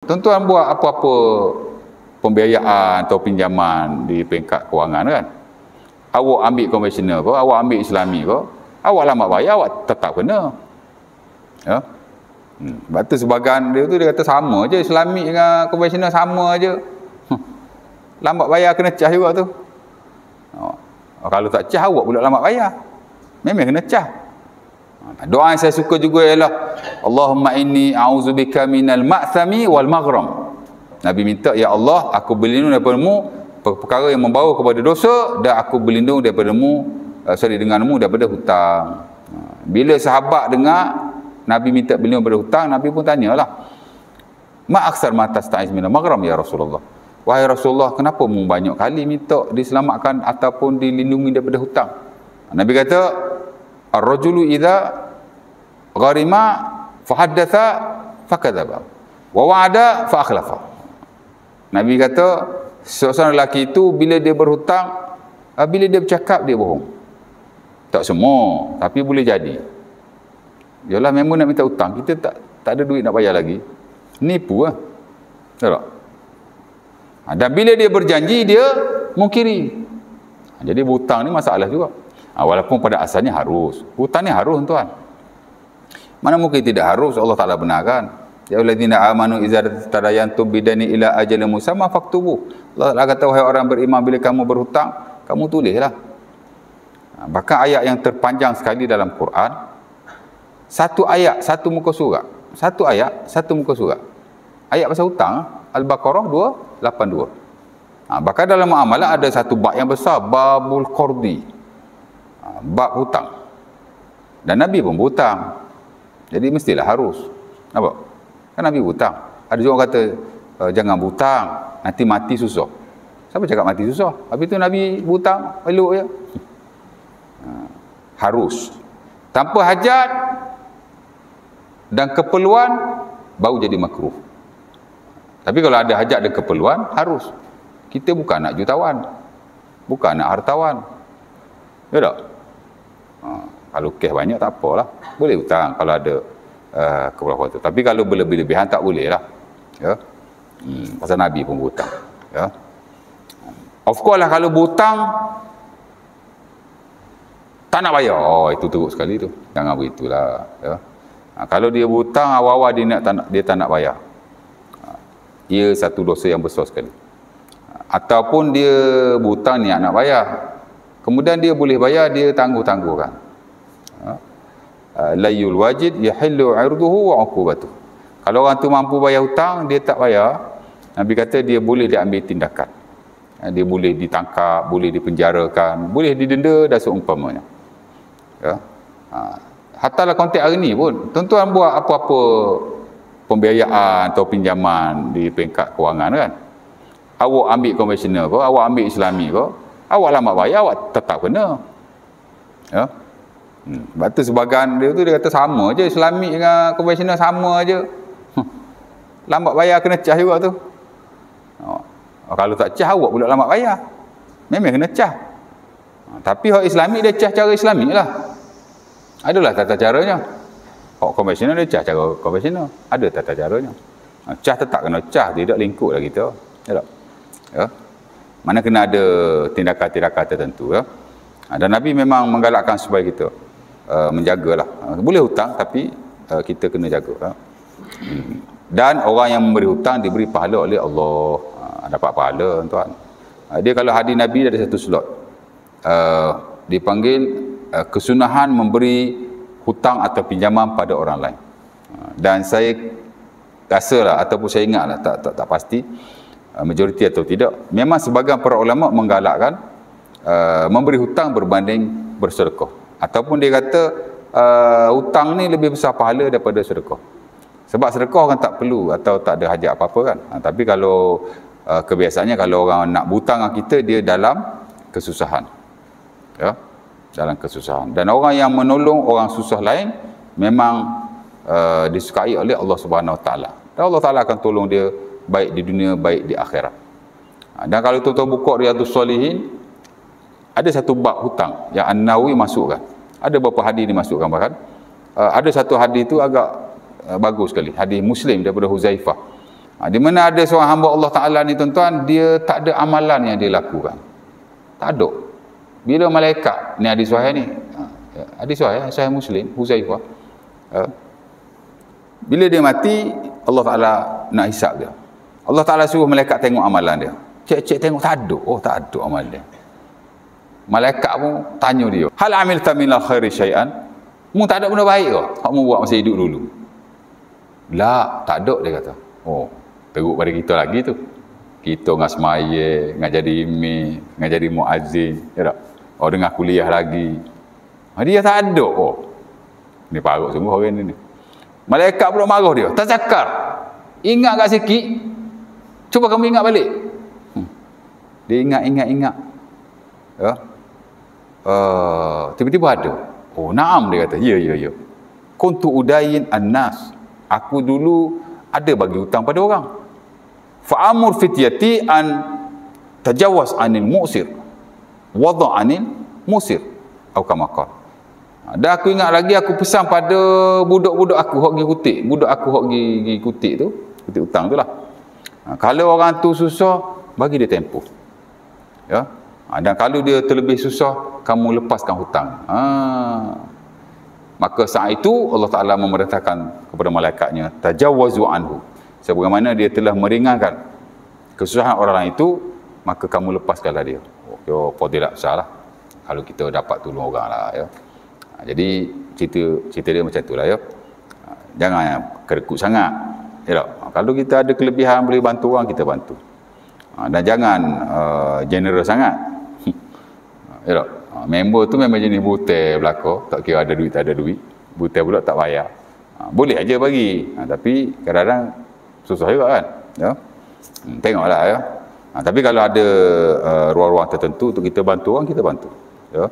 Tuan-tuan buat apa-apa pembiayaan atau pinjaman di peringkat kewangan kan, awak ambil konvensional ko, awak ambil Islami ko, awak lambat bayar, awak tetap kena. Ya. Sebab tu sebagian dia tu dia kata sama je Islami dengan konvensional sama aje. Lambat bayar kena cas juga tu. Kalau tak cas awak pula lambat bayar. Memang kena cas. Doa yang saya suka juga ialah Allahumma inni a'udzubika minal ma'thami wal maghram. Nabi minta, ya Allah, aku berlindung daripada-Mu perkara yang membawa kepada dosa, dan aku berlindung denganmu daripada hutang. Bila sahabat dengar Nabi minta berlindung daripada hutang, Nabi pun tanyalah, ma aksar ma tasta'iz minal maghram ya Rasulullah. Wahai Rasulullah, kenapa mu banyak kali minta diselamatkan ataupun dilindungi daripada hutang? Nabi kata, ar-rajulu idza gharima fahaddatha fakadzaba wa wa'ada fa akhlafa. Nabi kata, seorang lelaki itu bila dia berhutang, bila dia bercakap dia bohong. Tak semua, tapi boleh jadi. Yalah, memang nak minta hutang, kita tak ada duit nak bayar lagi. Nipu lah. Tak? Dan bila dia berjanji, dia mungkiri. Jadi berhutang ni masalah juga. Walaupun pada asalnya harus. Hutang ni harus, tuan. Mana mungkin tidak harus, Allah Ta'ala benarkan. Ya alladzina amanu idza tadayantum bidani ila ajalin musamma faktubu. Allah Ta'ala kata, wahai orang beriman, bila kamu berhutang, kamu tulislah. Bahkan ayat yang terpanjang sekali dalam Quran, satu ayat, satu muka surat. Satu ayat, satu muka surat. Ayat pasal hutang, Al-Baqarah 282. Bahkan dalam muamalah ada satu bab yang besar, babul qardi. Bab hutang. Dan Nabi pun berhutang. Jadi mestilah harus. Nampak? Kan Nabi berhutang. Ada juga orang kata, jangan berhutang, nanti mati susah. Siapa cakap mati susah? Habis tu Nabi berhutang, elok je. Harus. Tanpa hajat dan keperluan, baru jadi makruh. Tapi kalau ada hajat dan keperluan, harus. Kita bukan nak jutawan. Bukan nak hartawan. Ya tak? Kalau cash banyak tak apalah. Boleh hutang kalau ada keperluan tu. Tapi kalau berlebih-lebihan tak boleh lah. Ya. Pasal Nabi pun berhutang. Ya. Of course lah, kalau berhutang tak nak bayar, itu teruk sekali tu. Jangan begitulah. Ya. Kalau dia berhutang awal-awal dia tak nak bayar, ia satu dosa yang besar sekali. Ataupun dia berhutang niat nak bayar, kemudian dia boleh bayar, dia tangguh-tangguhkan. Layul wajid yahillu 'irduhu wa 'uqubatuh. Kalau orang tu mampu bayar hutang, dia tak bayar, Nabi kata dia boleh diambil tindakan. Dia boleh ditangkap, boleh dipenjarakan, boleh didenda dan seumpamanya. Ya. Hatalah konteks hari ni pun, tuan-tuan buat apa-apa pembiayaan atau pinjaman di peringkat kewangan kan, awak ambil konvensional ko, awak ambil Islami ko, awak lambat bayar, awak tetap kena. Ya. Sebab tu sebagian dia tu dia kata sama je Islami dengan konvensional sama je. Lambat bayar kena cas juga tu. Kalau tak cas, awak pula lambat bayar. Memang kena cas. Tapi hak Islami dia cas cara Islami lah. Adalah tata caranya. Hak konvensional dia cas cara konvensional. Ada tata caranya. Cas tetap kena cas, tidak lingkup lah kita. Ya tak? Ya. Mana kena ada tindakan-tindakan tertentu ya. Dan Nabi memang menggalakkan supaya kita menjagalah. Boleh hutang tapi kita kena jaga. Ya. Dan orang yang memberi hutang diberi pahala oleh Allah. Dapat pahala, tuan. Dia kalau hadis Nabi ada satu slot. Dipanggil kesunahan memberi hutang atau pinjaman pada orang lain. Dan saya rasalah ataupun saya ingatlah, tak pasti majoriti atau tidak, memang sebagian para ulama menggalakkan memberi hutang berbanding bersedekah. Ataupun dia kata hutang ni lebih besar pahala daripada sedekah. Sebab sedekah kan tak perlu atau tak ada hajat apa-apa kan. Tapi kalau kebiasaannya kalau orang nak berhutang dengan kita, dia dalam kesusahan. Ya, dalam kesusahan. Dan orang yang menolong orang susah lain memang disukai oleh Allah Subhanahu Wa Taala. Dan Allah Taala akan tolong dia baik di dunia, baik di akhirat. Dan kalau tuan-tuan buka Riyadhus Shalihin, ada satu bab hutang yang An-Nawawi masukkan. Ada beberapa hadis dimasukkan bahkan. Ada satu hadis itu agak bagus sekali. Hadis Muslim daripada Huzaifah. Di mana ada seorang hamba Allah Ta'ala ni tuan-tuan, dia tak ada amalan yang dia lakukan. Tak ada. Bila malaikat, ni hadis sahih ni, hadis sahih Muslim, Huzaifah, bila dia mati, Allah Ta'ala nak hisap dia. Allah Ta'ala suruh malaikat tengok amalan dia. Cek tengok, tak ada. Oh, tak ada amalan dia. Malaikat pun tanya dia, hal amilta minal khairi syai'an? Mu tak ada benda baik ke? Hak mu buat masa hidup dulu? La, tak ada, dia kata. Oh, teruk pada kita lagi tu. Kita dengan semaya, dengan jadi imam, dengan jadi muazzin, ya tak? Oh, dengan kuliah lagi. Dia tak ada. Oh, ni parut sungguh orang ni. Malaikat pula marah dia. Tazakar. Ingat kat sikit. Cuba kamu ingat balik. Dia ingat. Ya. Tiba-tiba ada. Oh, naam, dia kata. Ya. Kuntu udayin an-nas. Aku dulu ada bagi hutang pada orang. Fa'amur fityati an tajawaz anil mu'sir. Wada' anil musir. Atau kamakal. Dan aku ingat lagi, aku pesan pada budak-budak aku hok pergi kutik. Budak aku hok pergi kutik tu, kutik hutang tu lah. Kalau orang tu susah, bagi dia tempoh. Ya. Dan kalau dia terlebih susah, kamu lepaskan hutang. Maka saat itu Allah Ta'ala memerintahkan kepada malaikatnya, tajawazu anhu. Sebagaimana dia telah meringankan kesusahan orang lain itu, maka kamu lepaskanlah dia. Oh, fadilah besar lah kalau kita dapat tolong orang lah, ya. Jadi cerita dia macam itulah, ya. Jangan kerekut sangat, ya. Kalau kita ada kelebihan boleh bantu orang, kita bantu. Dan jangan general sangat. Ya. Member tu memang jenis butai belaka, tak kira ada duit tak ada duit. Butai pula tak bayar. Boleh aja bagi. Tapi kadang-kadang susah juga kan, ya. Tengoklah, ya. Tapi kalau ada ruang-ruang tertentu untuk kita bantu orang, kita bantu, ya.